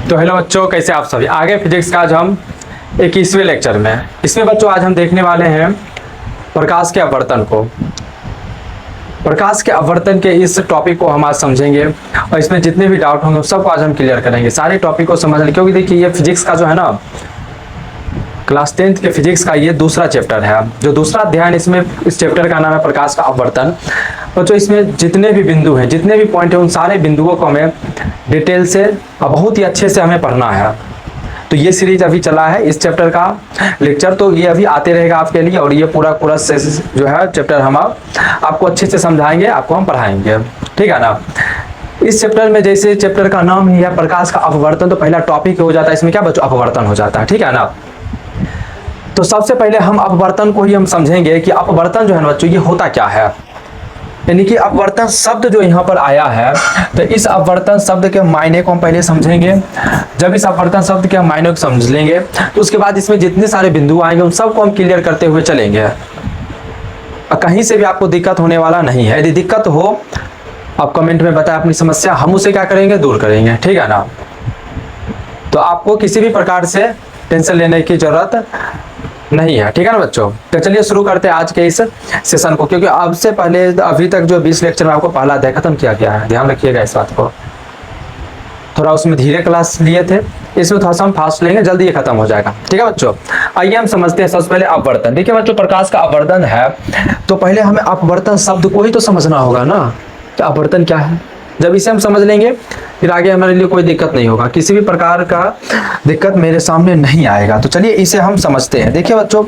तो हेलो बच्चों, कैसे आप सभी। आगे फिजिक्स का आज हम 21वें लेक्चर में इसमें बच्चों आज हम देखने वाले हैं प्रकाश के अपवर्तन को। प्रकाश के अपवर्तन के इस टॉपिक को हम आज समझेंगे और इसमें जितने भी डाउट होंगे सबको आज हम क्लियर करेंगे, सारे टॉपिक को समझने। क्योंकि देखिए ये फिजिक्स का जो है ना, क्लास 10th के फिजिक्स का ये दूसरा चैप्टर है। जो दूसरा अध्याय इसमें इस चैप्टर का नाम है प्रकाश का अपवर्तन। बच्चों इसमें जितने भी बिंदु हैं, जितने भी पॉइंट हैं, उन सारे बिंदुओं को हमें डिटेल से और बहुत ही अच्छे से हमें पढ़ना है। तो ये सीरीज अभी चला है इस चैप्टर का लेक्चर, तो ये अभी आते रहेगा आपके लिए। और ये पूरा जो है चैप्टर हम आपको अच्छे से समझाएंगे, आपको हम पढ़ाएंगे, ठीक है ना। इस चैप्टर में जैसे चैप्टर का नाम ही है प्रकाश का अपवर्तन, तो पहला टॉपिक हो जाता है इसमें क्या बच्चों, अपवर्तन हो जाता है, ठीक है ना। तो सबसे पहले हम अपवर्तन को ही हम समझेंगे कि अपवर्तन जो है ना बच्चों, ये होता क्या है। यानी कि अपवर्तन शब्द जो यहाँ पर आया है, तो इस अपवर्तन शब्द के मायने को हम पहले समझेंगे। जब इस अपवर्तन शब्द के मायने को समझ लेंगे तो उसके बाद इसमें जितने सारे बिंदु आएंगे उन सबको हम क्लियर करते हुए चलेंगे। कहीं से भी आपको दिक्कत होने वाला नहीं है। यदि दिक्कत हो आप कमेंट में बताएं अपनी समस्या, हम उसे क्या करेंगे, दूर करेंगे, ठीक है ना। तो आपको किसी भी प्रकार से टेंशन लेने की जरूरत नहीं है, ठीक है ना बच्चों। तो चलिए शुरू करते हैं आज के इस सेशन को। क्योंकि अब से पहले अभी तक जो 20 लेक्चर में आपको पहला अध्याय खत्म किया गया है, ध्यान रखिएगा इस बात को। थोड़ा उसमें धीरे क्लास लिए थे, इसमें थोड़ा सा हम फास्ट लेंगे, जल्दी ये खत्म हो जाएगा, ठीक है बच्चों। आइए हम समझते हैं सबसे पहले अपवर्तन। देखिए बच्चों, प्रकाश का अपवर्तन है तो पहले हमें अपवर्तन शब्द को ही तो समझना होगा ना, कि अपवर्तन क्या है। जब इसे हम समझ लेंगे फिर आगे हमारे लिए कोई दिक्कत नहीं होगा, किसी भी प्रकार का दिक्कत मेरे सामने नहीं आएगा। तो चलिए इसे हम समझते हैं। देखिए बच्चों,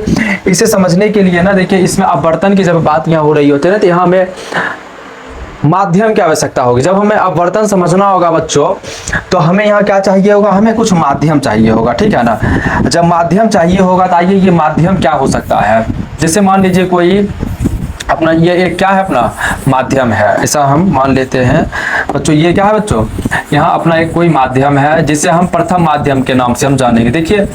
इसे समझने के लिए ना, देखिए इसमें अपवर्तन की जब बात यहाँ हो रही होती है ना, तो यहाँ हमें माध्यम की आवश्यकता होगी। जब हमें अपवर्तन समझना होगा बच्चों, तो हमें यहाँ क्या चाहिए होगा, हमें कुछ माध्यम चाहिए होगा, ठीक है ना। जब माध्यम चाहिए होगा तो आइए ये माध्यम क्या हो सकता है। जैसे मान लीजिए कोई अपना ये एक क्या है, अपना माध्यम है, ऐसा हम मान लेते हैं बच्चों। ये क्या है बच्चों, यहाँ अपना एक कोई माध्यम है जिसे हम प्रथम माध्यम के नाम से हम जानेंगे। देखिए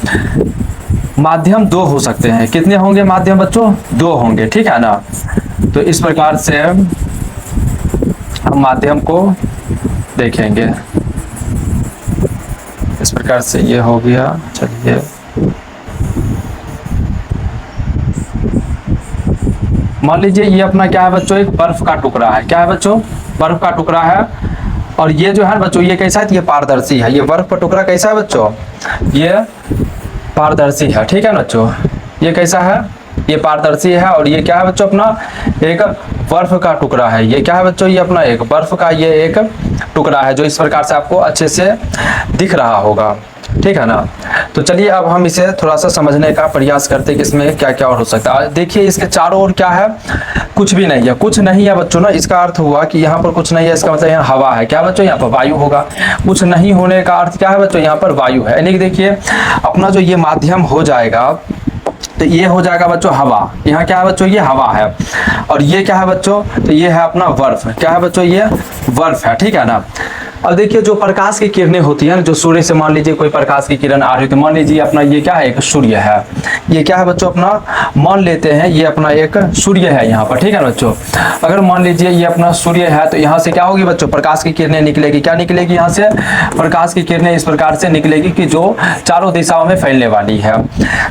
माध्यम दो हो सकते हैं। कितने होंगे माध्यम बच्चों, दो होंगे, ठीक है ना। तो इस प्रकार से हम माध्यम को देखेंगे। इस प्रकार से ये हो गया। चलिए मान लीजिए ये अपना क्या है बच्चों, एक बर्फ का टुकड़ा है। क्या है बच्चों, बर्फ का टुकड़ा है। और ये जो है बच्चों, ये कैसा है, ये पारदर्शी है। ये बर्फ का टुकड़ा कैसा है बच्चों, ये पारदर्शी है, ठीक है बच्चों। ये कैसा है, ये पारदर्शी है। और ये क्या है बच्चों, अपना एक बर्फ का टुकड़ा है। ये क्या है बच्चों, ये अपना एक बर्फ का ये एक टुकड़ा है, जो इस प्रकार से आपको अच्छे से दिख रहा होगा, ठीक है ना। तो चलिए अब हम इसे थोड़ा सा समझने का प्रयास करते हैं कि इसमें क्या क्या और हो सकता है। देखिए इसके चारों ओर क्या है, कुछ भी नहीं है। कुछ नहीं है बच्चों ना, इसका अर्थ हुआ कि यहाँ पर कुछ नहीं है, इसका मतलब यहाँ हवा है। क्या बच्चों, यहाँ पर वायु होगा। कुछ नहीं होने का अर्थ क्या है बच्चों, यहाँ पर वायु है। यानी कि देखिए अपना जो ये माध्यम हो जाएगा, तो ये हो जाएगा बच्चों हवा। यहाँ क्या है बच्चों, ये हवा है। और ये क्या है बच्चों, तो ये है अपना बर्फ। क्या है बच्चों, ये बर्फ है, ठीक है ना। और देखिए जो प्रकाश की किरणें होती है ना, जो सूर्य से मान लीजिए कोई प्रकाश की किरण आ रही है, तो मान लीजिए अपना ये क्या है, एक सूर्य है। ये क्या है बच्चों, अपना मान लेते हैं ये अपना एक सूर्य है यहाँ पर, ठीक है बच्चों। अगर मान लीजिए ये अपना सूर्य है, तो यहाँ से क्या होगी बच्चों, प्रकाश की किरणें निकलेगी। क्या निकलेगी, यहाँ से प्रकाश की किरणें इस प्रकार से निकलेगी कि जो चारों दिशाओं में फैलने वाली है।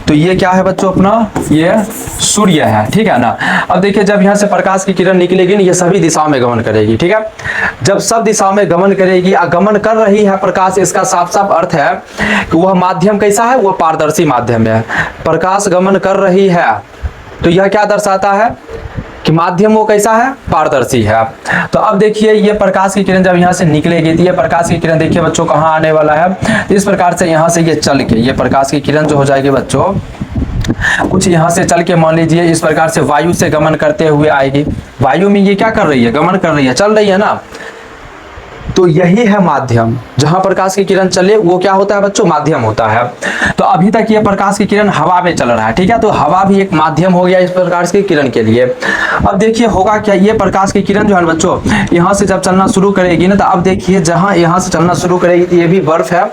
तो ये क्या है बच्चों, अपना ये सूर्य है, ठीक है ना। अब देखिए जब यहाँ से प्रकाश की किरण निकलेगी ना, ये सभी दिशाओं में गमन करेगी, ठीक है। जब सब दिशाओं में गमन करेगी, गमन कर रही है प्रकाश, इसका साफ साफ अर्थ है कि वह माध्यम कैसा है, वह पारदर्शी माध्यम है। प्रकाश गमन कर रही है तो यह क्या दर्शाता है कि माध्यम वो कैसा है, पारदर्शी है। तो अब देखिए ये प्रकाश की किरण जब यहाँ से निकलेगी, तो ये प्रकाश की किरण देखिए बच्चों कहाँ आने वाला है, इस प्रकार से यहाँ से ये चल के ये प्रकाश की किरण जो हो जाएगी बच्चों, कुछ यहाँ से चल के मान लीजिए इस प्रकार से वायु से गमन करते हुए आएगी। वायु में ये क्या कर रही है, गमन कर रही है, चल रही है ना। तो यही है माध्यम। जहां प्रकाश की किरण चले वो क्या होता है बच्चों, माध्यम होता है। तो अभी तक ये प्रकाश की किरण हवा में चल रहा है, ठीक है। तो हवा भी एक माध्यम हो गया इस प्रकाश की किरण के लिए। अब देखिए होगा क्या, ये प्रकाश की किरण जो है बच्चों यहाँ से जब चलना शुरू करेगी ना, तो अब देखिए जहां यहाँ से चलना शुरू करेगी तो ये भी बर्फ है।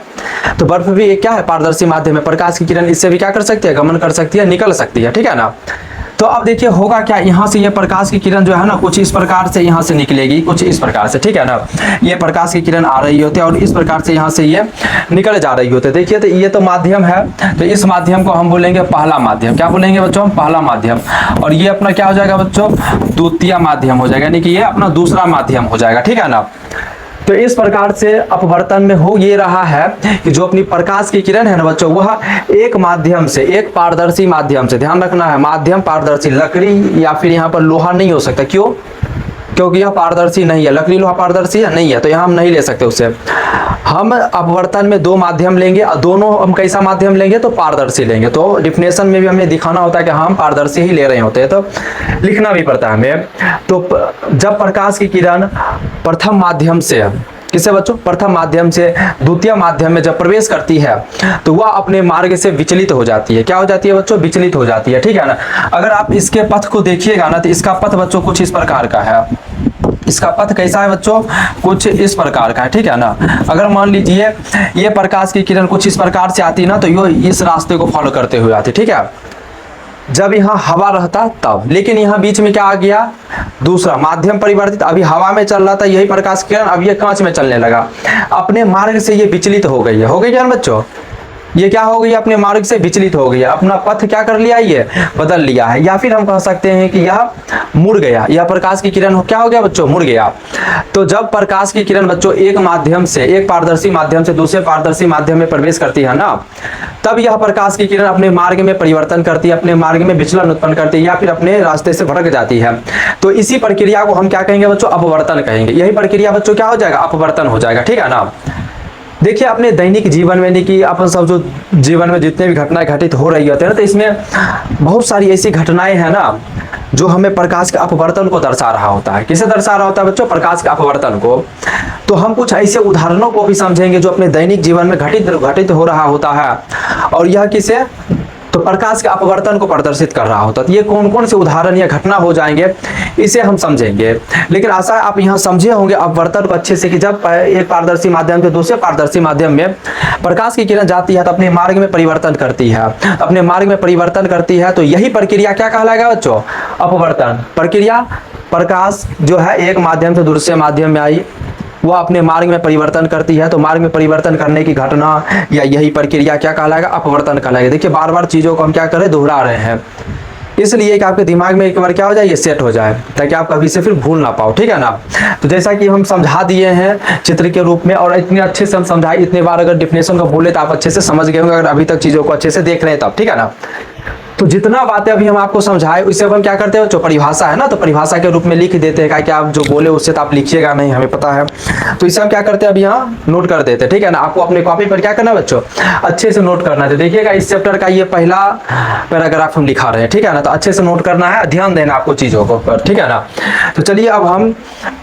तो बर्फ भी एक क्या है, पारदर्शी माध्यम है। प्रकाश की किरण इससे भी क्या कर सकती है, गमन कर सकती है, निकल सकती है, ठीक है ना। तो अब देखिए होगा क्या, यहाँ से ये प्रकाश की किरण जो है ना कुछ इस प्रकार से यहाँ से निकलेगी, कुछ इस प्रकार से, ठीक है ना। ये प्रकाश की किरण आ रही होती है और इस प्रकार से यहाँ से ये निकल जा रही होती है। देखिए तो ये तो माध्यम है, तो इस माध्यम को हम बोलेंगे पहला माध्यम। क्या बोलेंगे बच्चों? पहला माध्यम। और ये अपना क्या हो जाएगा बच्चों? द्वितीय माध्यम हो जाएगा, यानी कि ये अपना दूसरा माध्यम हो जाएगा, ठीक है ना। तो इस प्रकार से अपवर्तन में हो ये रहा है कि जो अपनी प्रकाश की किरण है ना बच्चों, वह एक माध्यम से, एक पारदर्शी माध्यम से, ध्यान रखना है माध्यम पारदर्शी, लकड़ी या फिर यहाँ पर लोहा नहीं हो सकता। क्यों? क्योंकि यह पारदर्शी नहीं है। लकड़ी लोहा पारदर्शी है नहीं है, तो यहाँ हम नहीं ले सकते उसे। हम अपवर्तन में दो माध्यम लेंगे और दोनों हम कैसा माध्यम लेंगे? तो पारदर्शी लेंगे। तो डिफिनेशन में भी हमें दिखाना होता है कि हम पारदर्शी ही ले रहे होते हैं, तो लिखना भी पड़ता है हमें। तो जब प्रकाश की किरण प्रथम माध्यम से, किससे बच्चों? प्रथम माध्यम से द्वितीय माध्यम में जब प्रवेश करती है तो वह अपने मार्ग से विचलित हो जाती है। क्या हो जाती है बच्चों? विचलित हो जाती है, ठीक है ना। अगर आप इसके पथ को देखिएगा ना तो इसका पथ बच्चों कुछ इस प्रकार का है। इसका पथ कैसा है बच्चों? कुछ इस प्रकार का है, ठीक है ना। अगर मान लीजिए ये प्रकाश की किरण कुछ इस प्रकार से आती है ना, तो ये इस रास्ते को फॉलो करते हुए आती है, ठीक है। जब यहाँ हवा रहता तब, लेकिन यहाँ बीच में क्या आ गया? दूसरा माध्यम परिवर्तित। अभी हवा में चल रहा था यही प्रकाश किरण, अब ये कांच में चलने लगा, अपने मार्ग से ये विचलित हो गई है। हो गई क्या बच्चों? ये क्या हो गई? अपने मार्ग से विचलित हो गई है, अपना पथ क्या कर लिया? ये बदल लिया है। या फिर हम कह सकते हैं कि यह मुड़ गया। यह प्रकाश की किरण क्या हो गया बच्चों? मुड़ गया। तो जब प्रकाश की किरण बच्चों एक माध्यम से, एक पारदर्शी माध्यम से दूसरे पारदर्शी माध्यम में प्रवेश करती है ना, तब यह प्रकाश की किरण अपने मार्ग में परिवर्तन करती है, अपने मार्ग में विचलन उत्पन्न करती है या फिर अपने रास्ते से भटक जाती है। तो इसी प्रक्रिया को हम क्या कहेंगे बच्चों? अपवर्तन कहेंगे। यही प्रक्रिया बच्चों क्या हो जाएगा? अपवर्तन हो जाएगा, ठीक है ना। देखिए अपने दैनिक जीवन में, नहीं कि अपन सब जो जीवन में जितने भी घटनाएं घटित हो रही होती है ना, तो इसमें बहुत सारी ऐसी घटनाएं हैं ना जो हमें प्रकाश के अपवर्तन को दर्शा रहा होता है। किसे दर्शा रहा होता है बच्चों? प्रकाश के अपवर्तन को। तो हम कुछ ऐसे उदाहरणों को भी समझेंगे जो अपने दैनिक जीवन में घटित हो रहा होता है, और यह किसे? तो प्रकाश के अपवर्तन को प्रदर्शित कर रहा होता है। तो ये कौन कौन से उदाहरण या घटना हो जाएंगे, इसे हम समझेंगे। लेकिन आशा है आप यहाँ समझे होंगे अपवर्तन को अच्छे से, कि जब एक पारदर्शी माध्यम से दूसरे पारदर्शी माध्यम में प्रकाश की किरण जाती है तो अपने मार्ग में परिवर्तन करती है, अपने मार्ग में परिवर्तन करती है। तो यही प्रक्रिया क्या कहलाएगा बच्चों? अपवर्तन प्रक्रिया। प्रकाश जो है एक माध्यम से दूसरे माध्यम में आई, वह अपने मार्ग में परिवर्तन करती है, तो मार्ग में परिवर्तन करने की घटना या यही प्रक्रिया क्या कहलाएगा? अपवर्तन कहलाएगा। देखिए बार बार चीजों को हम क्या करें? दोहरा रहे हैं, इसलिए कि आपके दिमाग में एक बार क्या हो जाए? ये सेट हो जाए, ताकि आप कभी से फिर भूल ना पाओ, ठीक है ना। तो जैसा कि हम समझा दिए हैं चित्र के रूप में, और इतने अच्छे से हम समझाए, इतने बार अगर डिफिनेशन को बोले तो आप अच्छे से समझ गए होंगे, अगर अभी तक चीजों को अच्छे से देख रहे हैं तब, ठीक है ना। तो जितना बातें अभी हम आपको समझाए उससे अब हम क्या करते हैं? जो परिभाषा है ना, तो परिभाषा के रूप में लिख देते हैं, क्या आप जो बोले उससे तो आप लिखिएगा नहीं, हमें पता है। तो इसे हम क्या करते हैं? अभी यहाँ नोट कर देते हैं, ठीक है ना। आपको अपने कॉपी पर क्या करना है बच्चों? अच्छे से नोट करना है। देखिएगा इस चैप्टर का ये पहला पैराग्राफ हम लिखा रहे हैं, ठीक है ना। तो अच्छे से नोट करना है, ध्यान देना आपको चीजों को पर, ठीक है ना। तो चलिए अब हम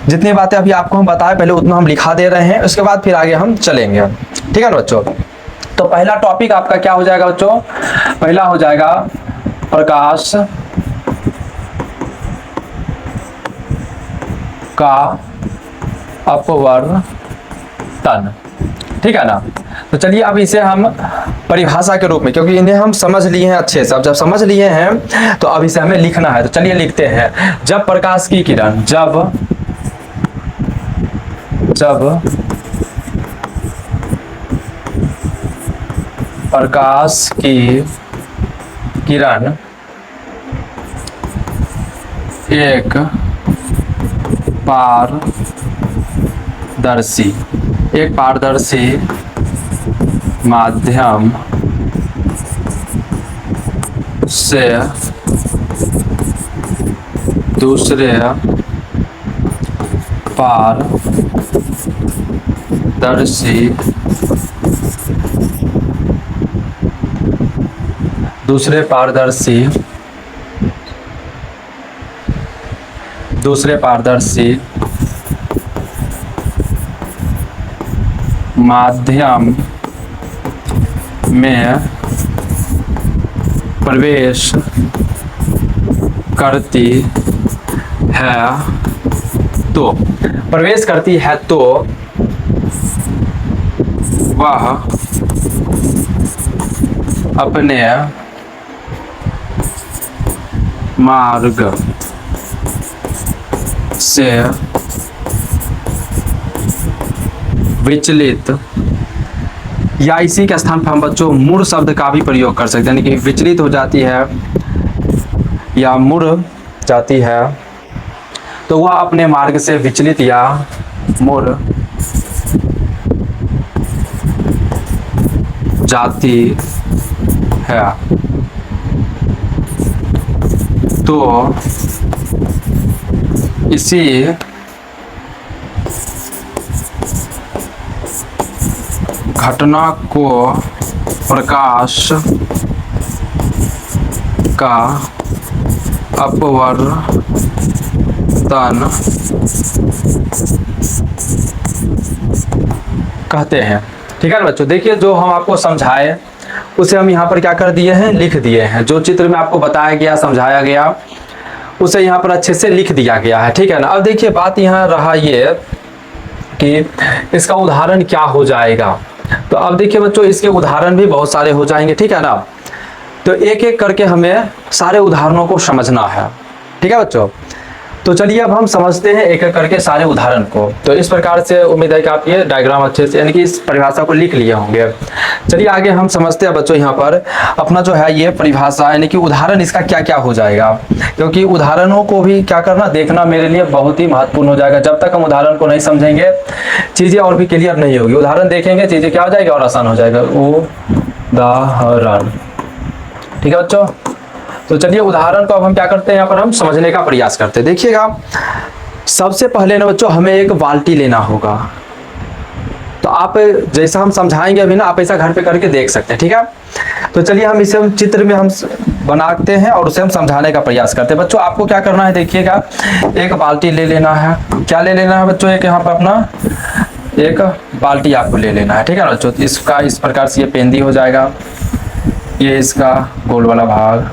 जितनी बातें अभी आपको हम बताए पहले उतना हम लिखा दे रहे हैं, उसके बाद फिर आगे हम चलेंगे, ठीक है ना बच्चों। तो पहला टॉपिक आपका क्या हो जाएगा बच्चों? पहला हो जाएगा प्रकाश का अपवर्तन, ठीक है ना। तो चलिए अब इसे हम परिभाषा के रूप में, क्योंकि इन्हें हम समझ लिए हैं अच्छे से, अब जब समझ लिए हैं तो अब इसे हमें लिखना है। तो चलिए लिखते हैं। जब प्रकाश की किरण, जब प्रकाश की किरण एक पारदर्शी माध्यम से दूसरे पारदर्शी माध्यम में प्रवेश करती है तो वह अपने मार्ग से विचलित, या इसी के स्थान पर हम बच्चों मुड़ शब्द का भी प्रयोग कर सकते हैं, यानी कि विचलित हो जाती है या मुड़ जाती है, तो वह अपने मार्ग से विचलित या मुड़ जाती है, तो इसी घटना को प्रकाश का अपवर्तन कहते हैं। ठीक है ना बच्चों, देखिए जो हम आपको समझाए उसे हम यहाँ पर क्या कर दिए हैं, लिख दिए हैं। जो चित्र में आपको बताया गया, समझाया गया, उसे यहाँ पर अच्छे से लिख दिया गया है। ठीक है ना। अब देखिए बात यहाँ रहा ये कि इसका उदाहरण क्या हो जाएगा। तो अब देखिए बच्चों इसके उदाहरण भी बहुत सारे हो जाएंगे। ठीक है ना। तो एक एक करके हमें सारे उदाहरणों को समझना है। ठीक है बच्चों, तो चलिए अब हम समझते हैं एक एक करके सारे उदाहरण को। तो इस प्रकार से उम्मीद है कि आप ये डायग्राम अच्छे से यानी कि इस परिभाषा को लिख लिए होंगे। चलिए आगे हम समझते हैं बच्चों यहाँ पर अपना जो है ये परिभाषा यानी कि उदाहरण इसका क्या क्या हो जाएगा, क्योंकि उदाहरणों को भी क्या करना, देखना मेरे लिए बहुत ही महत्वपूर्ण हो जाएगा। जब तक हम उदाहरण को नहीं समझेंगे चीज़ें और भी क्लियर नहीं होगी। उदाहरण देखेंगे चीज़ें क्या हो जाएगी और आसान हो जाएगा। उदाहरण। ठीक है बच्चों, तो चलिए उदाहरण को अब हम क्या करते हैं, यहाँ पर हम समझने का प्रयास करते हैं। देखिएगा सबसे पहले ना बच्चों हमें एक बाल्टी लेना होगा। तो आप जैसा हम समझाएंगे अभी ना, आप ऐसा घर पे करके देख सकते हैं। ठीक है, तो चलिए हम इसे चित्र में हम बनाते हैं और उसे हम समझाने का प्रयास करते हैं। बच्चों आपको क्या करना है, देखिएगा एक बाल्टी ले लेना है। क्या ले लेना है बच्चों, एक यहाँ पर अपना एक बाल्टी आपको ले लेना है। ठीक है बच्चों, इसका इस प्रकार से ये पेंदी हो जाएगा, ये इसका गोल वाला भाग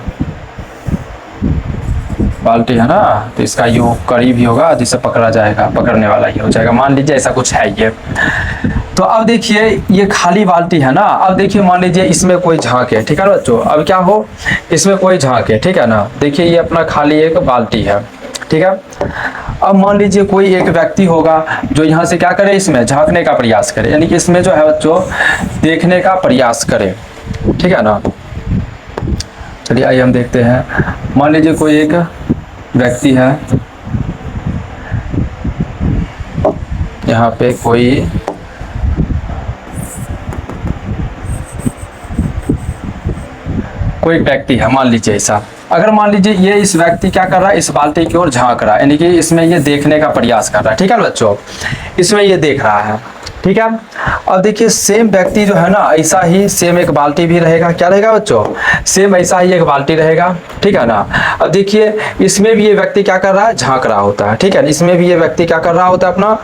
बाल्टी है ना, तो इसका यूं करीब ही होगा जिससे पकड़ा जाएगा, पकड़ने वाला ही हो जाएगा। मान लीजिए ऐसा कुछ है ये। तो अब देखिए ये खाली बाल्टी है ना। अब देखिए मान लीजिए इसमें कोई झांक है। ठीक है बच्चों, अब क्या हो, इसमें कोई झांक है। ठीक है ना, देखिए ये अपना खाली एक बाल्टी है। ठीक है, अब मान लीजिए कोई एक व्यक्ति होगा जो यहाँ से क्या करे, इसमें झांकने का प्रयास करे, यानी कि इसमें जो है बच्चों देखने का प्रयास करे। ठीक है ना, चलिए आइए हम देखते हैं। मान लीजिए कोई एक व्यक्ति है, यहाँ पे कोई व्यक्ति है, मान लीजिए ऐसा। अगर मान लीजिए ये इस व्यक्ति क्या कर रहा है, इस बाल्टी की ओर झांक रहा है, यानी कि इसमें ये देखने का प्रयास कर रहा है। ठीक है बच्चों, इसमें ये देख रहा है। ठीक है, अब देखिए सेम व्यक्ति जो है ना, ऐसा ही सेम एक बाल्टी भी रहेगा। क्या रहेगा बच्चों, सेम ऐसा ही एक बाल्टी रहेगा। ठीक है ना, अब देखिए इसमें भी ये व्यक्ति क्या कर रहा है, झांक रहा होता है। ठीक है, इसमें भी ये व्यक्ति क्या कर रहा होता है अपना,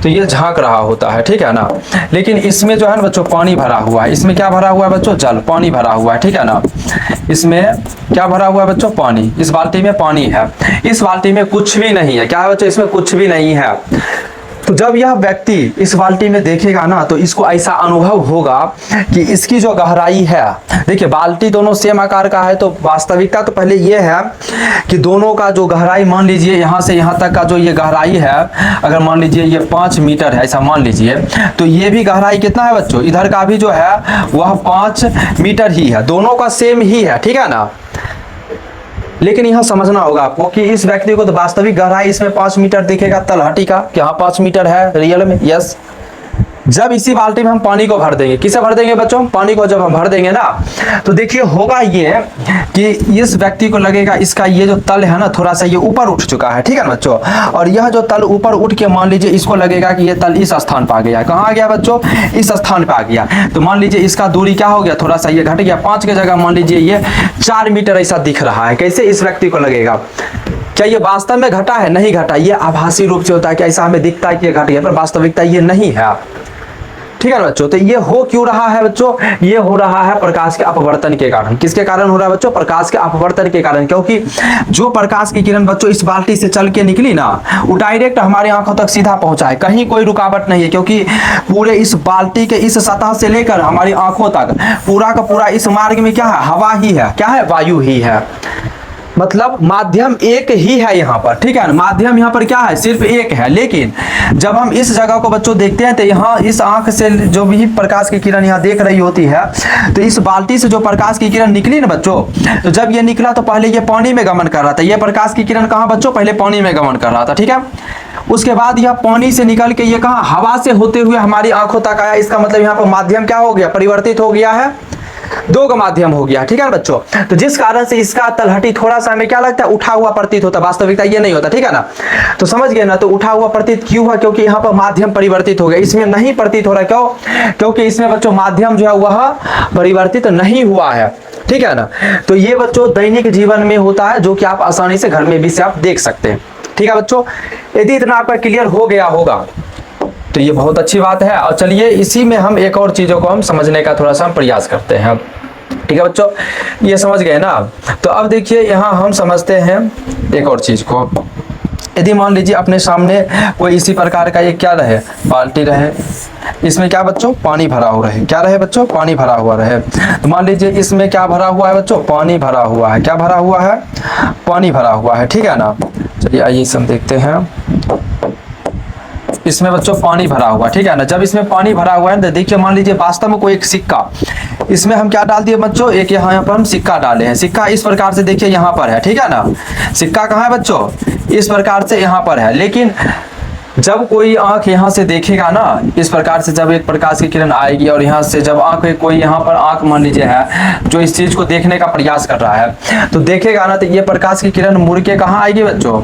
तो ये झांक रहा होता है। ठीक है ना, लेकिन इसमें जो है ना बच्चों पानी भरा हुआ है। इसमें क्या भरा हुआ है बच्चों, जल, पानी भरा हुआ है। ठीक है ना, इसमें क्या भरा हुआ है बच्चों, पानी। इस बाल्टी में पानी है, इस बाल्टी में कुछ भी नहीं है। क्या है बच्चों, इसमें कुछ भी नहीं है। तो जब यह व्यक्ति इस बाल्टी में देखेगा ना, तो इसको ऐसा अनुभव होगा कि इसकी जो गहराई है, देखिए बाल्टी दोनों सेम आकार का है, तो वास्तविकता तो पहले ये है कि दोनों का जो गहराई, मान लीजिए यहाँ से यहाँ तक का जो ये गहराई है, अगर मान लीजिए ये 5 मीटर है ऐसा मान लीजिए, तो ये भी गहराई कितना है बच्चों, इधर का भी जो है वह 5 मीटर ही है, दोनों का सेम ही है। ठीक है ना, लेकिन यहाँ समझना होगा आपको कि इस व्यक्ति को तो वास्तविक गहराई इसमें 5 मीटर दिखेगा तलहटी का, कि हाँ 5 मीटर है रियल में। यस, जब इसी बाल्टी में हम पानी को भर देंगे, किसे भर देंगे बच्चों, पानी को जब हम भर देंगे ना, तो देखिए होगा ये कि इस व्यक्ति को लगेगा इसका ये जो तल है ना थोड़ा सा ये ऊपर उठ चुका है। ठीक है ना बच्चों, और यह जो तल ऊपर उठ के मान लीजिए इसको लगेगा कि ये तल इस स्थान पर आ गया। कहाँ आ गया बच्चों, इस स्थान पर आ गया। तो मान लीजिए इसका दूरी क्या हो गया, थोड़ा सा ये घट गया, 5 की जगह मान लीजिए ये 4 मीटर ऐसा दिख रहा है। कैसे इस व्यक्ति को लगेगा, क्या ये वास्तव में घटा है, नहीं घटा, ये आभासी रूप से होता है कि ऐसा हमें दिखता है कि ये घट गया, पर वास्तविकता ये नहीं है। ठीक है ना बच्चों, तो ये हो क्यों रहा है बच्चों, ये हो रहा है प्रकाश के अपवर्तन के कारण। किसके कारण हो रहा है बच्चों, प्रकाश के अपवर्तन के कारण। क्योंकि जो प्रकाश की किरण बच्चों इस बाल्टी से चल के निकली ना, वो डायरेक्ट हमारी आंखों तक सीधा पहुंचा है, कहीं कोई रुकावट नहीं है, क्योंकि पूरे इस बाल्टी के इस सतह से लेकर हमारी आंखों तक पूरा का पूरा इस मार्ग में क्या है, हवा ही है, क्या है, वायु ही है। मतलब माध्यम एक ही है यहाँ पर, ठीक है ना, माध्यम यहाँ पर क्या है, सिर्फ एक है। लेकिन जब हम इस जगह को बच्चों देखते हैं तो यहाँ इस आंख से जो भी प्रकाश की किरण यहाँ देख रही होती है, तो इस बाल्टी से जो प्रकाश की किरण निकली ना बच्चों, तो जब ये निकला तो पहले ये पानी में गमन कर रहा था। ये प्रकाश की किरण कहाँ बच्चों, पहले पानी में गमन कर रहा था, ठीक है। उसके बाद यह पानी से निकल के ये कहाँ, हवा से होते हुए हमारी आंखों तक आया। इसका मतलब यहाँ पर माध्यम क्या हो गया, परिवर्तित हो गया है, दो का माध्यम हो गया, ठीक है बच्चों। तो जिस कारण से इसका तलहटी थोड़ा सा हमें क्या लगता है, उठा हुआ प्रतीत होता है, वास्तविकता ये नहीं होता, ठीक है ना। तो समझ गए ना, तो उठा हुआ प्रतीत क्यों हुआ, क्योंकि यहाँ पर माध्यम परिवर्तित हो गया, इसमें नहीं प्रतीत हो रहा। क्यों, क्योंकि इसमें बच्चों माध्यम जो है वह परिवर्तित नहीं हुआ है, ठीक है ना। तो ये बच्चों दैनिक जीवन में होता है, जो कि आप आसानी से घर में भी से आप देख सकते हैं, ठीक है बच्चों। यदि इतना आपका क्लियर हो गया होगा तो ये बहुत अच्छी बात है। और चलिए इसी में हम एक और चीज़ों को हम समझने का थोड़ा सा हम प्रयास करते हैं, ठीक है बच्चों। ये समझ गए ना। तो अब देखिए यहाँ हम समझते हैं एक और चीज़ को। यदि मान लीजिए अपने सामने कोई इसी प्रकार का ये क्या रहे, बाल्टी रहे, इसमें क्या बच्चों, पानी भरा हुआ रहे, क्या रहे बच्चों, पानी भरा हुआ रहे। तो मान लीजिए इसमें क्या भरा हुआ है बच्चों, पानी भरा हुआ है, क्या भरा हुआ है, पानी भरा हुआ है, ठीक है ना। चलिए आइए इसे हम देखते हैं। इसमें बच्चों पानी भरा हुआ, ठीक है ना। जब इसमें पानी भरा हुआ है तो देखिए, मान लीजिए वास्तव में कोई एक सिक्का, इसमें हम क्या डाल दिए बच्चों, एक यहाँ पर हम सिक्का डाले हैं। सिक्का इस प्रकार से देखिए यहाँ पर है, ठीक है ना। सिक्का कहाँ है बच्चों, इस प्रकार से यहाँ पर है। लेकिन जब कोई आंख यहाँ से देखेगा ना, इस प्रकार से जब एक प्रकाश की किरण आएगी और यहाँ से जब आंख कोई यहाँ पर आंख मान लीजिए है जो इस चीज को देखने का प्रयास कर रहा है, तो देखेगा ना, तो ये प्रकाश की किरण मुड़ के कहाँ आएगी बच्चों,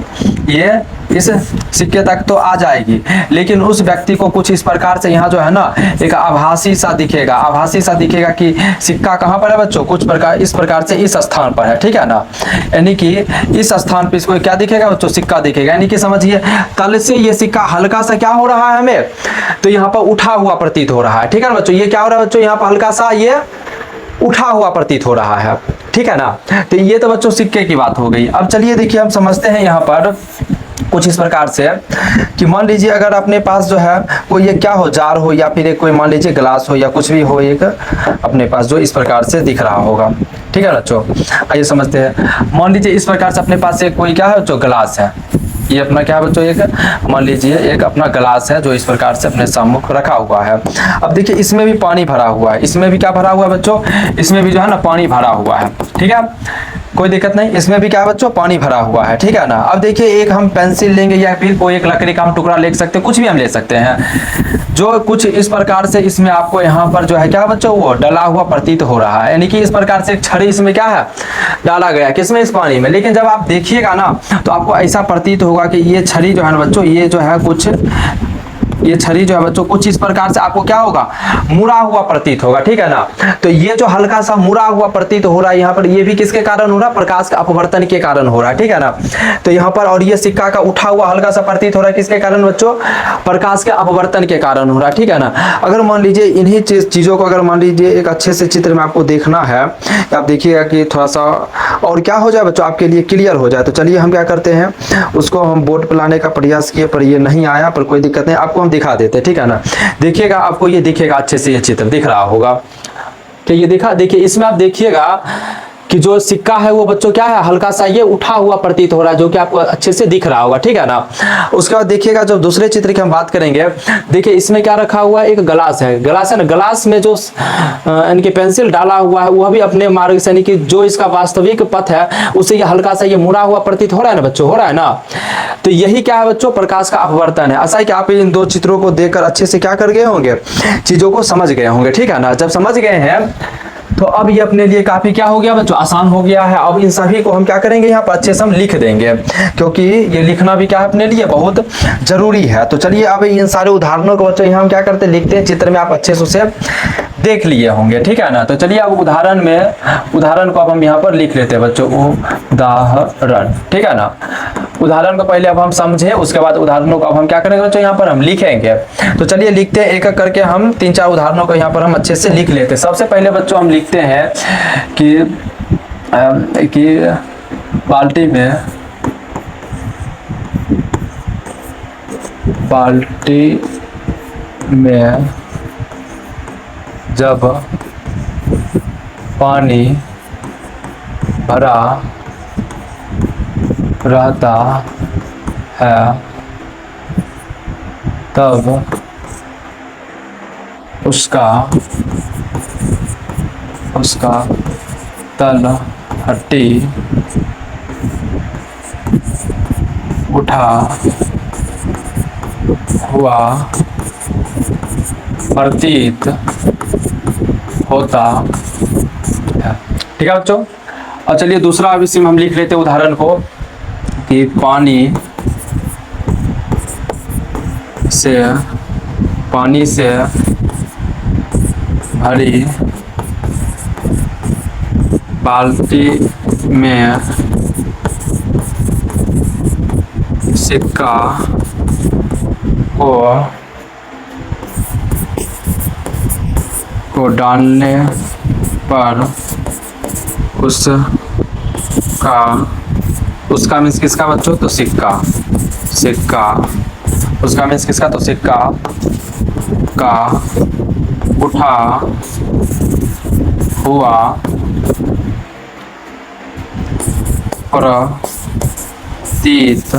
ये इस सिक्के तक तो आ जाएगी। लेकिन उस व्यक्ति को कुछ इस प्रकार से यहाँ जो है ना एक आभासी सा दिखेगा, आभासी सा दिखेगा कि सिक्का कहाँ पर है बच्चों, कुछ प्रकार इस प्रकार से इस स्थान पर है, ठीक है ना। यानी कि इस स्थान पे इसको क्या दिखेगा बच्चों, सिक्का दिखेगा। यानी कि समझिए तल से ये सिक्का हल्का सा क्या हो रहा है हमें, तो यहाँ पर उठा हुआ प्रतीत हो रहा है, ठीक है ना बच्चों। ये क्या हो रहा है बच्चों, यहाँ पर हल्का सा ये उठा हुआ प्रतीत हो रहा है, ठीक है ना। तो ये तो बच्चों सिक्के की बात हो गई। अब चलिए देखिए हम समझते हैं यहाँ पर कुछ इस प्रकार से कि मान लीजिए अगर अपने पास जो है कोई ये क्या हो, जार हो या फिर एक कोई मान लीजिए ग्लास हो या कुछ भी हो, एक अपने पास जो इस प्रकार से दिख रहा होगा, ठीक है बच्चों। आइए समझते हैं। मान लीजिए इस प्रकार से अपने पास एक कोई क्या है जो ग्लास है, ये अपना क्या बच्चों, एक मान लीजिए एक अपना ग्लास है जो इस प्रकार से अपने सम्मुख रखा हुआ है। अब देखिए इसमें भी पानी भरा हुआ है, इसमें भी क्या भरा हुआ है बच्चों, इसमें भी जो है ना पानी भरा हुआ है, ठीक है, कोई दिक्कत नहीं। इसमें भी क्या है बच्चों, पानी भरा हुआ है, ठीक है ना। अब देखिए एक हम पेंसिल लेंगे या फिर कोई एक लकड़ी का हम टुकड़ा ले सकते हैं, कुछ भी हम ले सकते हैं, जो कुछ इस प्रकार से इसमें आपको यहाँ पर जो है क्या बच्चों वो डला हुआ प्रतीत हो रहा है। यानी कि इस प्रकार से एक छड़ी इसमें क्या है डाला गया, किसमें, इस पानी में। लेकिन जब आप देखिएगा ना तो आपको ऐसा प्रतीत होगा कि ये छड़ी जो है ना बच्चों, ये जो है कुछ, ये छड़ी जो है बच्चों कुछ इस प्रकार से आपको क्या होगा, मुड़ा हुआ प्रतीत होगा, ठीक है ना। तो ये जो हल्का सा मुड़ा हुआ प्रतीत हो रहा है यहाँ पर, ये भी किसके कारण हो रहा है, प्रकाश का अपवर्तन के कारण हो रहा है, ठीक है ना। तो यहाँ पर और ये सिक्का का उठा हुआ हल्का सा प्रतीत हो रहा है, किसके कारण बच्चों, प्रकाश के अपवर्तन के कारण हो रहा है, ठीक है ना। अगर मान लीजिए इन्हीं चीजों को अगर मान लीजिए एक अच्छे से चित्र में आपको देखना है, आप देखिएगा कि थोड़ा सा और क्या हो जाए बच्चों आपके लिए क्लियर हो जाए। तो चलिए हम क्या करते हैं, उसको हम बोर्ड पर लाने का प्रयास किए पर ये नहीं आया, पर कोई दिक्कत नहीं, आपको हम दिखा देते, ठीक है ना। देखिएगा आपको ये दिखेगा अच्छे से, ये चित्र दिख रहा होगा कि ये दिखा, देखिए इसमें आप देखिएगा कि जो सिक्का है वो बच्चों क्या है, हल्का सा ये उठा हुआ प्रतीत हो रहा है, जो कि आपको अच्छे से दिख रहा होगा, ठीक है ना। उसके बाद देखिएगा जब दूसरे चित्र की हम बात करेंगे, देखिए इसमें क्या रखा हुआ है, एक गिलास है, गिलास है ना, गिलास में जो यानी कि पेंसिल डाला हुआ है वह भी अपने मार्ग से, यानी कि जो इसका वास्तविक पथ है उससे ये हल्का सा ये मुड़ा हुआ प्रतीत हो रहा है ना बच्चों, हो रहा है ना। तो यही क्या है बच्चों, प्रकाश का अपवर्तन है। ऐसा है कि आप इन दो चित्रों को देखकर अच्छे से क्या कर गए होंगे, चीजों को समझ गए होंगे, ठीक है ना। जब समझ गए हैं तो अब ये अपने लिए काफी क्या हो गया बच्चों, आसान हो गया है। अब इन सभी को हम क्या करेंगे, यहाँ पर अच्छे से हम लिख देंगे, क्योंकि ये लिखना भी क्या है अपने लिए बहुत जरूरी है। तो चलिए अब इन सारे उदाहरणों को बच्चों यहाँ हम क्या करते हैं, लिखते हैं, चित्र में आप अच्छे से उसे देख लिए होंगे, ठीक है ना। तो चलिए अब उदाहरण को अब हम यहाँ पर लिख लेते हैं बच्चों, उदाहरण, ठीक है ना। उदाहरण को पहले अब हम समझे, उसके बाद उदाहरणों को अब हम क्या करेंगे बच्चों, यहाँ पर हम लिखेंगे। तो चलिए लिखते हैं, एक एक करके हम 3-4 उदाहरणों को यहाँ पर हम अच्छे से लिख लेते हैं। सबसे पहले बच्चों हम लिखते हैं कि बाल्टी में जब पानी भरा रहता है तब उसका तलहटी उठा हुआ प्रतीत होता है। ठीक है बच्चों, और चलिए दूसरा अब इसी में हम लिख लेते हैं उदाहरण को कि पानी से भरी बाल्टी में सिक्का को डालने पर उसका मीन्स किसका बच्चों, तो सिक्का उसका मीन्स किसका, तो सिक्का का उठा हुआ प्रतीत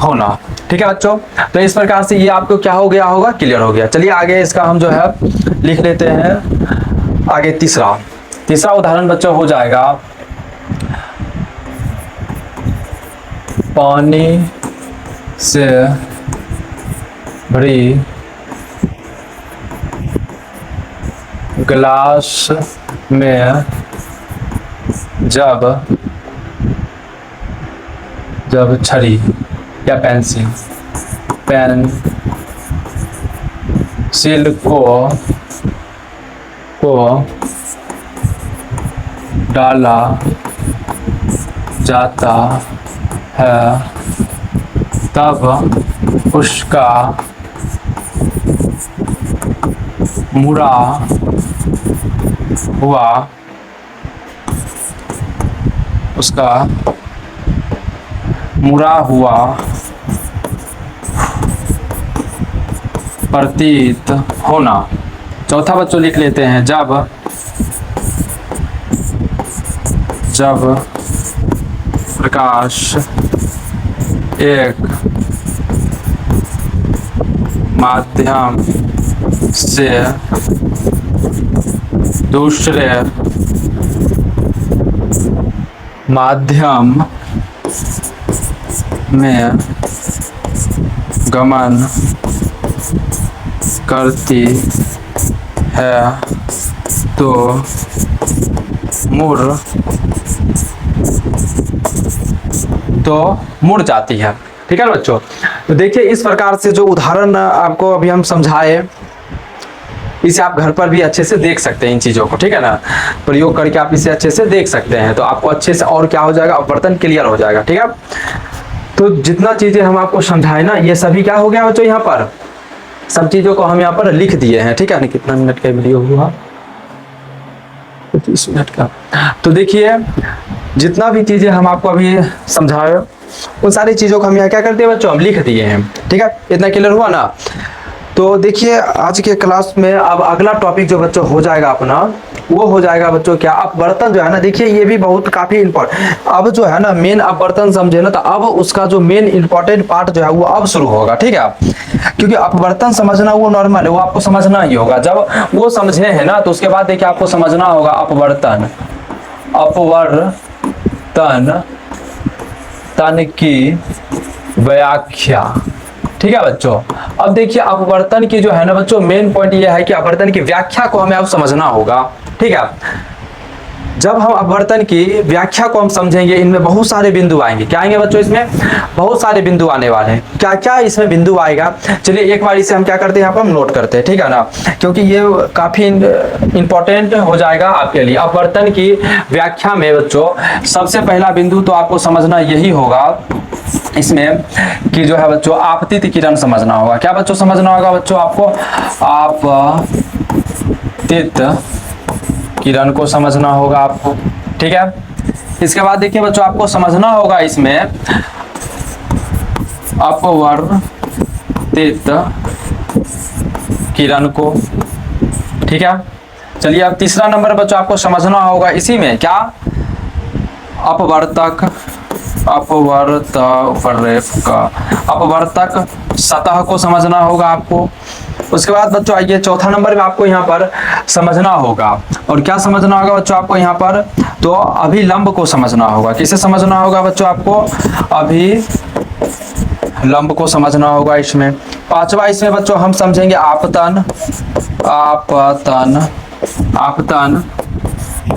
होना। ठीक है बच्चों, तो इस प्रकार से ये आपको क्या हो गया होगा, क्लियर हो गया। चलिए आगे इसका हम जो है लिख लेते हैं। आगे तीसरा उदाहरण बच्चों हो जाएगा, पानी से भरी गिलास में जब छड़ी या पेंसिल को डाला जाता है तब उसका मुड़ा हुआ प्रतीत होना। चौथा बच्चों लिख लेते हैं, जब प्रकाश एक माध्यम से दूसरे माध्यम में गमन करती है तो मुड़ जाती है। ठीक है ना बच्चों, तो देखिए इस प्रकार से जो उदाहरण आपको अभी हम समझाए, इसे आप घर पर भी अच्छे से देख सकते हैं इन चीज़ों को। ठीक है ना, प्रयोग करके आप इसे अच्छे से देख सकते हैं, तो आपको अच्छे से और क्या हो जाएगा, अपवर्तन क्लियर हो जाएगा। ठीक है, तो जितना चीज़ें हम आपको समझाए ना, ये सभी क्या हो गया बच्चों, यहाँ पर सब चीज़ों को हम यहाँ पर लिख दिए हैं। ठीक है ना, कितना मिनट का वीडियो हुआ, 30 मिनट का। तो देखिए जितना भी चीज़ें हम आपको अभी समझाए, उन सारी चीज़ों को हम यहाँ क्या करते हैं बच्चों, हम लिख दिए हैं। ठीक है, इतना क्लियर हुआ ना। तो देखिए आज के क्लास में अब अगला टॉपिक जो बच्चों हो जाएगा अपना, वो हो जाएगा बच्चों क्या, अपवर्तन जो है ना। देखिए ये भी बहुत काफी इम्पोर्टेंट, अब जो है ना मेन अपवर्तन समझे ना, तो अब उसका जो मेन इंपॉर्टेंट पार्ट जो है वो अब शुरू होगा। ठीक है, क्योंकि अपवर्तन समझना वो नॉर्मल है, वो आपको समझना ही होगा। जब वो समझे है ना, तो उसके बाद देखिए आपको समझना होगा अपवर्तन की व्याख्या। ठीक है बच्चों, अब देखिए अपवर्तन की जो है ना बच्चों, मेन पॉइंट ये है कि अपवर्तन की व्याख्या को हमें अब समझना होगा। ठीक है, जब हम अपवर्तन की व्याख्या को हम समझेंगे, इनमें बहुत सारे बिंदु आएंगे। क्या आएंगे बच्चों, इसमें बहुत सारे बिंदु आने वाले हैं। क्या क्या इसमें बिंदु आएगा, चलिए एक बार इसे हम क्या करते हैं, यहाँ पर हम नोट करते हैं। ठीक है ना, क्योंकि ये काफी इंपॉर्टेंट हो जाएगा आपके लिए। अपवर्तन की व्याख्या में बच्चों सबसे पहला बिंदु तो आपको समझना यही होगा इसमें कि जो है बच्चों आपतित किरण समझना होगा। क्या बच्चों समझना होगा बच्चों आपको, आपतित किरण को समझना होगा आपको। ठीक है, इसके बाद देखिए बच्चों आपको समझना होगा इसमें अपवर्तित किरण को। ठीक है, चलिए अब तीसरा नंबर बच्चों आपको समझना होगा इसी में क्या, अपवर्तक अपवर्तक सतह को समझना होगा आपको। उसके बाद बच्चों आइए चौथा नंबर में आपको यहाँ पर समझना होगा, और क्या समझना होगा बच्चों आपको यहाँ पर, तो अभिलंब को समझना होगा। किसे समझना होगा बच्चों आपको, अभिलंब को समझना होगा। इसमें पांचवा इसमें बच्चों हम समझेंगे आपतन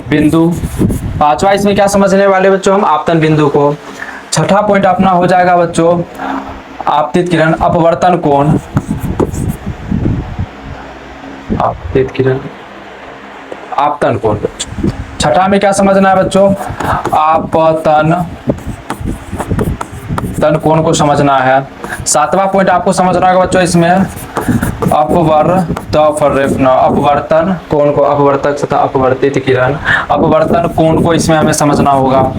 बिंदु। पांचवा इसमें क्या समझने वाले बच्चों हम, आपतन बिंदु को। छठा पॉइंट अपना हो जाएगा बच्चों आपतित किरण अपवर्तन कोण। आपतित किरण आपतन कोण। छठा में क्या समझना है बच्चों, आपतन कोण को समझना है। सातवां पॉइंट आपको समझना होगा बच्चों इसमें अपवर्तन कोण को, अपवर्तक तथा अपवर्तित किरण, अपवर्तन कोण को इसमें हमें समझना होगा।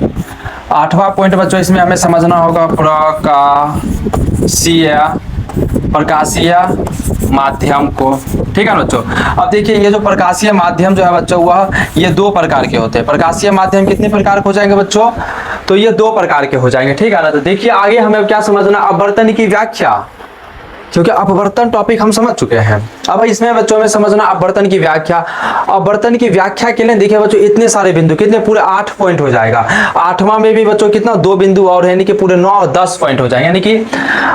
आठवां पॉइंट बच्चों इसमें हमें समझना होगा प्रकाशीय माध्यम को। ठीक है ना बच्चों। अब देखिए ये जो प्रकाशीय माध्यम जो है बच्चों वह ये दो प्रकार के होते हैं। प्रकाशीय माध्यम कितने प्रकार के हो जाएंगे बच्चों, तो ये दो प्रकार के हो जाएंगे। ठीक है ना। तो देखिए आगे हमें क्या समझना, अपवर्तन की व्याख्या, क्योंकि अपवर्तन टॉपिक हम समझ चुके हैं। अब इसमें बच्चों में समझना अपवर्तन की व्याख्या। अपवर्तन की व्याख्या के लिए देखिए बच्चों इतने सारे बिंदु, कितने पूरे 8 पॉइंट हो जाएगा। आठवां में भी बच्चों कितना 2 बिंदु और है, यानी कि पूरे 9 और 10 पॉइंट हो जाएंगे। यानी कि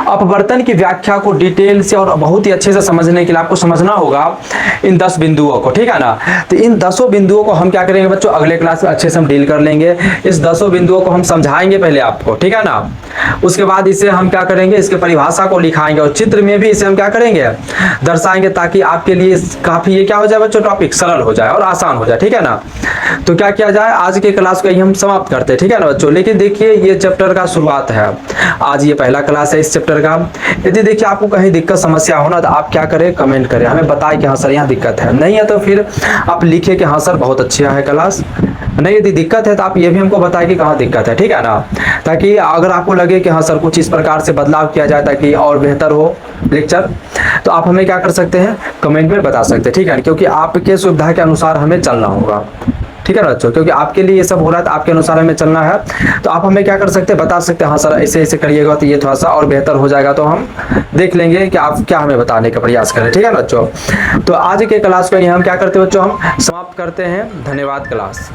अपवर्तन की व्याख्या को डिटेल से और बहुत ही अच्छे से समझने के लिए आपको समझना होगा इन 10 बिंदुओं को। ठीक है ना। तो इन 10 बिंदुओं को हम क्या करेंगे बच्चों, अगले क्लास में अच्छे से हम डील कर लेंगे। इस 10 बिंदुओं को हम समझाएंगे पहले आपको। ठीक है ना। उसके बाद इसे हम क्या करेंगे, इसके परिभाषा को लिखाएंगे और चित्र में भी इसे हम क्या करेंगे, दर्शाएंगे, ताकि आपके लिए काफी ये क्या हो जाए बच्चों, टॉपिक सरल हो जाए और आसान हो जाए। ठीक है ना। तो क्या किया जाए, आज के क्लास को हम समाप्त करते हैं। ठीक है ना बच्चों। लेकिन देखिए ये चैप्टर का शुरुआत है, आज ये पहला क्लास है इस चैप्टर का। यदि देखिए आपको कहीं दिक्कत समस्या हो ना, तो आप क्या करें, कमेंट करें, हमें बताएं कि हाँ सर यहाँ दिक्कत है। नहीं है तो फिर आप लिखे कि हाँ सर बहुत अच्छा है क्लास। नहीं यदि दिक्कत है तो आप ये भी हमको बताएं कि कहाँ दिक्कत है। ठीक है ना। ताकि अगर आपको लगे कि हाँ सर कुछ इस प्रकार से बदलाव किया जाए ताकि और बेहतर हो लेक्चर, तो आप हमें क्या कर सकते हैं, कमेंट में बता सकते हैं। ठीक है। क्योंकि आपके सुविधा के अनुसार हमें चलना होगा। ठीक है ना बच्चों। क्योंकि आपके लिए ये सब हो रहा है तो आपके अनुसार हमें चलना है। तो आप हमें क्या कर सकते हैं, बता सकते हैं हाँ सर ऐसे ऐसे करिएगा तो ये थोड़ा सा और बेहतर हो जाएगा। तो हम देख लेंगे कि आप क्या हमें बताने का प्रयास करें। ठीक है ना बच्चों। तो आज के क्लास को हम क्या करते हैं बच्चों, हम समाप्त करते हैं। धन्यवाद क्लास।